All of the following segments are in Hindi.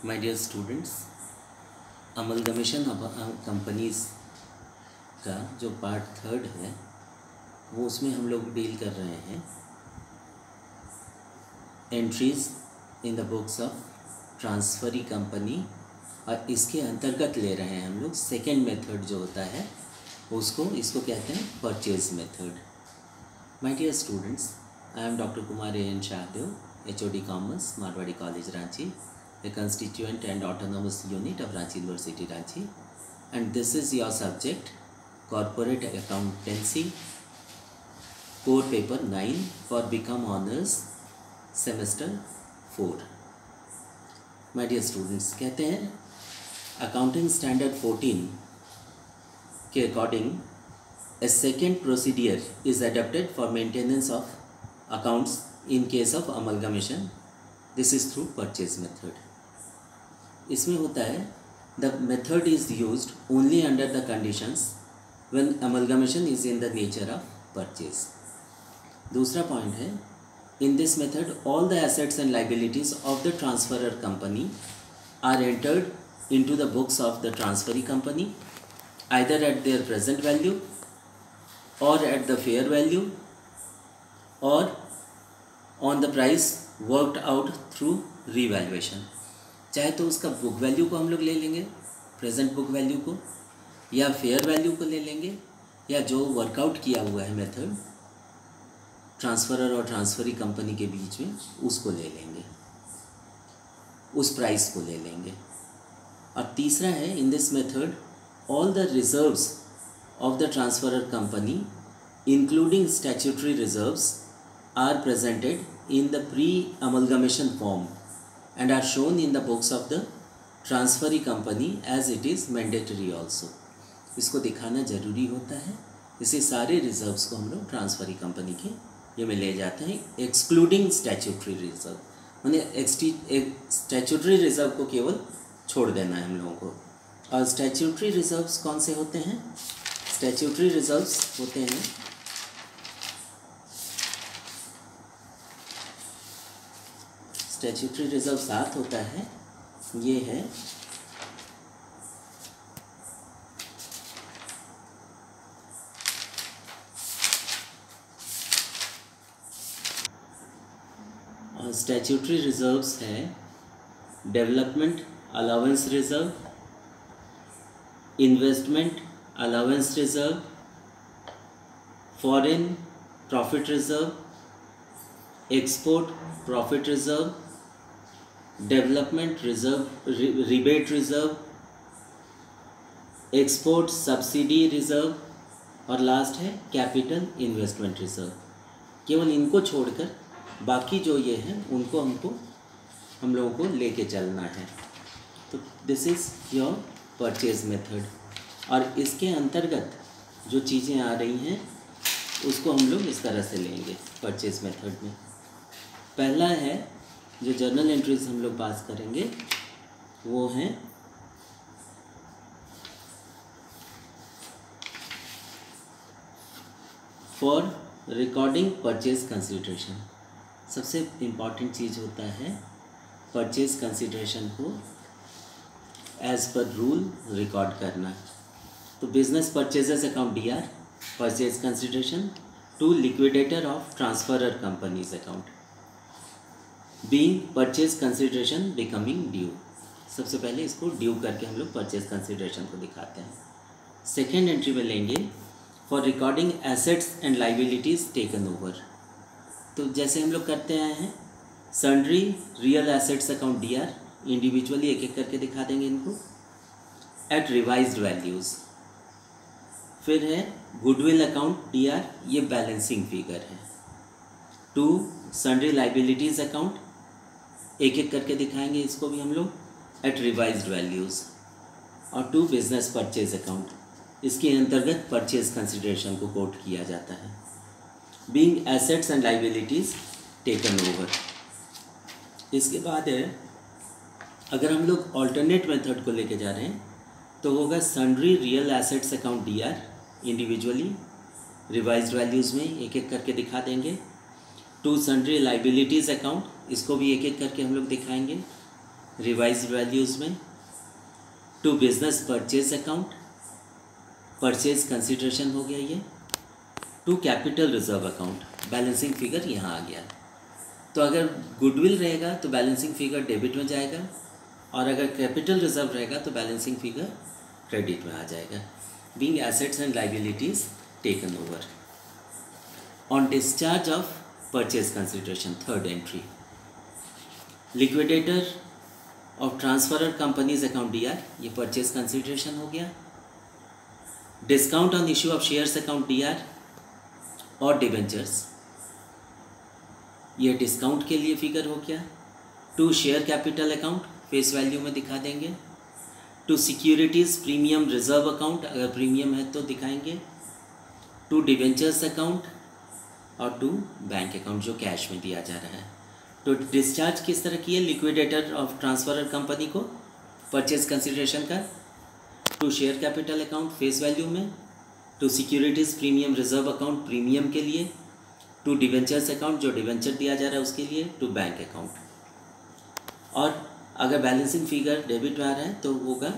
My dear students, amalgamation companies का जो पार्ट थर्ड है वो उसमें हम लोग डील कर रहे हैं entries in the books of transferee company, और इसके अंतर्गत ले रहे हैं हम लोग सेकेंड मेथड जो होता है इसको कहते हैं purchase method. My dear students, I am doctor Kumar A.N. Shahdeo, HOD commerce, Marwari college Ranchi, a constituent and autonomous unit of Ranchi University Ranchi, and this is your subject corporate accountancy, core paper 9 for become honors semester 4। my dear students, कहते हैं अकाउंटिंग स्टैंडर्ड 14 के according a second procedure is adopted for maintenance of accounts in case of amalgamation. This is through purchase method. इसमें होता है the method is used only under the conditions when amalgamation is in the nature of purchase. दूसरा पॉइंट है, in this method all the assets and liabilities of the transferor company are entered into the books of the transferee company either at their present value और एट द फेयर वैल्यू और on the price worked out through revaluation. चाहे तो उसका बुक वैल्यू को हम लोग ले लेंगे, प्रेजेंट बुक वैल्यू को, या फेयर वैल्यू को ले लेंगे, या जो वर्कआउट किया हुआ है मेथड ट्रांसफरर और ट्रांसफरी कंपनी के बीच में उसको ले लेंगे, उस प्राइस को ले लेंगे। और तीसरा है, in this method all the reserves of the transferor company including statutory reserves are presented in the pre-amalgamation form and are shown in the books of the transferee company as it is mandatory also। इसको दिखाना ज़रूरी होता है। इसे सारे रिजर्व्स को हम लोग ट्रांसफरी कंपनी के ये में ले जाते हैं एक्सक्लूडिंग स्टैट्यूटरी रिजर्व, माने स्टैट्यूटरी रिजर्व को केवल छोड़ देना है हम लोगों को। और स्टैट्यूटरी रिजर्व्स कौन से होते हैं? स्टैट्यूटरी रिजर्व्स होते हैं स्टैट्यूटरी रिजर्व 7 होता है, ये है स्टैट्यूटरी रिजर्व्स है development allowance reserve, investment allowance reserve, foreign profit reserve, export profit reserve, development reserve rebate reserve, export subsidy reserve और लास्ट है कैपिटल इन्वेस्टमेंट रिजर्व। केवल इनको छोड़कर बाकी जो ये हैं उनको हम लोगों को लेके चलना है। तो this is your purchase method, और इसके अंतर्गत जो चीज़ें आ रही हैं उसको हम लोग इस तरह से लेंगे परचेज मेथड में। पहला है जो जर्नल एंट्रीज हम लोग पास करेंगे वो हैं फॉर रिकॉर्डिंग परचेज कंसिडरेशन। सबसे इम्पॉर्टेंट चीज़ होता है परचेज कंसिडरेशन को एज पर रूल रिकॉर्ड करना। तो business purchases account DR purchase consideration to liquidator of transferor companies account being purchase consideration becoming due. सबसे पहले इसको ड्यू करके हम लोग परचेज कंसिडरेशन को दिखाते हैं। सेकेंड एंट्री में लेंगे for recording assets and liabilities taken over. तो जैसे हम लोग करते आए हैं sundry real assets account DR individually एक एक करके दिखा देंगे इनको एट रिवाइज्ड वैल्यूज़। फिर है गुडविल अकाउंट DR, ये बैलेंसिंग फिगर है। टू सन्ड्री लाइबिलिटीज़ अकाउंट एक एक करके दिखाएंगे इसको भी हम लोग एट रिवाइज्ड वैल्यूज़। और टू बिजनेस परचेज अकाउंट, इसके अंतर्गत परचेज कंसिडरेशन को कोट किया जाता है being assets and liabilities taken over. इसके बाद है, अगर हम लोग ऑल्टरनेट मेथड को लेके जा रहे हैं तो होगा sundry real assets account DR individually revised values में एक एक करके दिखा देंगे। टू सन्ड्री लाइबिलिटीज़ अकाउंट, इसको भी एक एक करके हम लोग दिखाएंगे रिवाइज वैल्यूज़ में, to business purchase account, purchase consideration हो गया ये, to capital reserve account, balancing figure यहाँ आ गया। तो अगर गुडविल रहेगा तो बैलेंसिंग फिगर डेबिट में जाएगा, और अगर कैपिटल रिजर्व रहेगा तो बैलेंसिंग फिगर क्रेडिट में आ जाएगा। Being assets and liabilities taken over on discharge of purchase consideration, third entry, liquidator of transferor companies account DR, ये परचेज कंसिडरेशन हो गया। Discount on issue of shares account DR और डिबेंचर्स, ये डिस्काउंट के लिए फिगर हो गया। To share capital account, face value में दिखा देंगे। To securities premium reserve account, अगर प्रीमियम है तो दिखाएंगे। टू डिबेंचर्स अकाउंट और टू बैंक अकाउंट जो कैश में दिया जा रहा है। तो डिस्चार्ज किस तरह की है, लिक्विडेटर ऑफ ट्रांसफरर कंपनी को परचेज कंसिडरेशन का, to share capital account face value में, to securities premium reserve account premium के लिए, टू डिवेंचर्स अकाउंट जो डिवेंचर दिया जा रहा है उसके लिए, टू बैंक अकाउंट। और अगर बैलेंसिंग फिगर डेबिट में आ रहा है तो होगा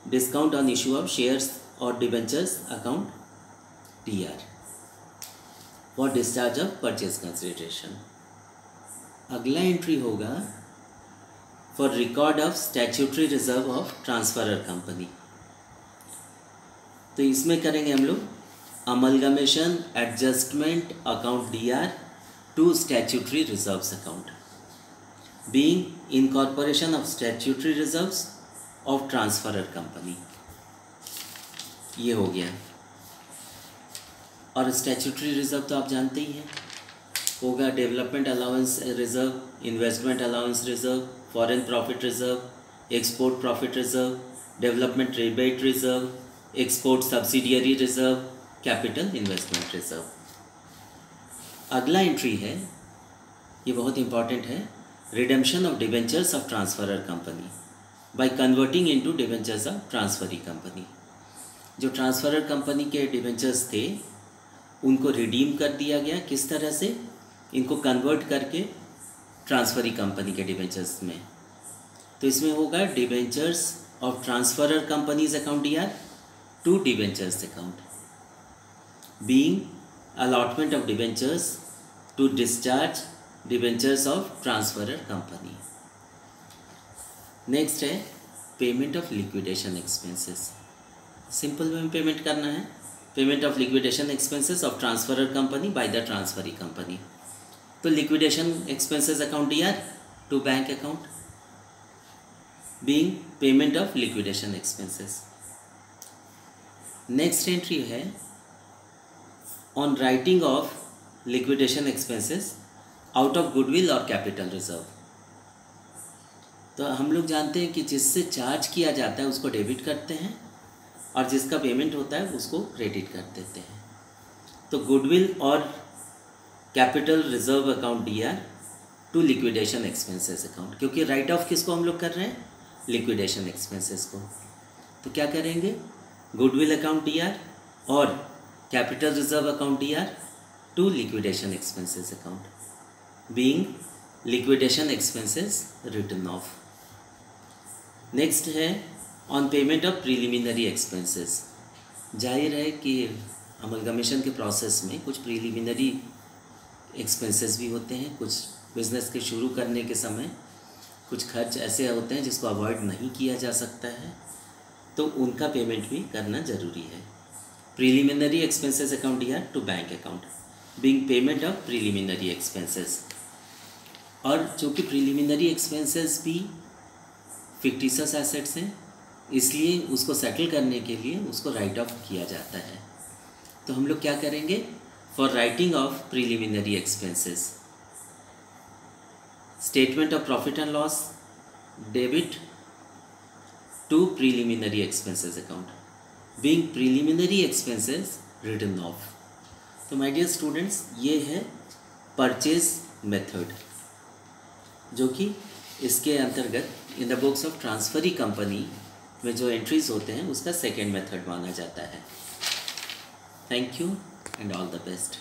discount on issue of shares और debentures account DR for discharge of purchase consideration. अगला एंट्री होगा for record of statutory reserve of transferor company. तो इसमें करेंगे हम लोग amalgamation adjustment account DR to statutory reserves account, being incorporation of statutory reserves of transferor company, ये हो गया। और स्टैट्यूटरी रिजर्व तो आप जानते ही हैं, होगा development allowance reserve, investment allowance reserve, foreign profit reserve, export profit reserve, development rebate reserve, export subsidiary reserve, capital investment reserve. अगला एंट्री है, ये बहुत इंपॉर्टेंट है, redemption of debentures of transferor company by converting into debentures of transferee company. जो ट्रांसफरर कंपनी के डिबेंचर्स थे उनको रिडीम कर दिया गया, किस तरह से, इनको कन्वर्ट करके ट्रांसफरी कंपनी के डिबेंचर्स में। तो इसमें होगा debentures of transferor companies account DR to debentures account, being allotment of debentures to discharge debentures of transferor company. Next है payment of liquidation expenses, simple में पेमेंट करना है, payment of liquidation expenses of transferor company by the transferee company. तो liquidation expenses account DR to bank account, being payment of liquidation expenses. Next entry है on writing off liquidation expenses out of goodwill और कैपिटल रिजर्व। तो हम लोग जानते हैं कि जिससे चार्ज किया जाता है उसको डेबिट करते हैं और जिसका पेमेंट होता है उसको क्रेडिट कर देते हैं। तो गुडविल और capital reserve account DR to liquidation expenses account, क्योंकि राइट ऑफ किसको हम लोग कर रहे हैं, लिक्विडेशन एक्सपेंसेस को। तो क्या करेंगे, गुडविल अकाउंट डीआर और capital reserve account DR to liquidation expenses account, being liquidation expenses written off. Next है on payment of preliminary expenses. जाहिर है कि अमलगमेशन के प्रोसेस में कुछ प्रीलिमिनरी एक्सपेंसेस भी होते हैं, कुछ बिजनेस के शुरू करने के समय कुछ खर्च ऐसे होते हैं जिसको अवॉइड नहीं किया जा सकता है, तो उनका पेमेंट भी करना ज़रूरी है। Preliminary expenses account DR to bank account, being payment of preliminary expenses. और चूँकि प्रीलिमिनरी एक्सपेंसेस भी फिक्टिशियस एसेट्स हैं, इसलिए उसको सेटल करने के लिए उसको राइट ऑफ किया जाता है। तो हम लोग क्या करेंगे, for writing off preliminary expenses, statement of profit and loss debit to preliminary expenses account, being preliminary expenses written off. तो माय डियर स्टूडेंट्स, ये है परचेज मेथड, जो कि इसके अंतर्गत in the books of transferee company में जो एंट्रीज होते हैं उसका सेकेंड मेथड माना जाता है। Thank you and all the best.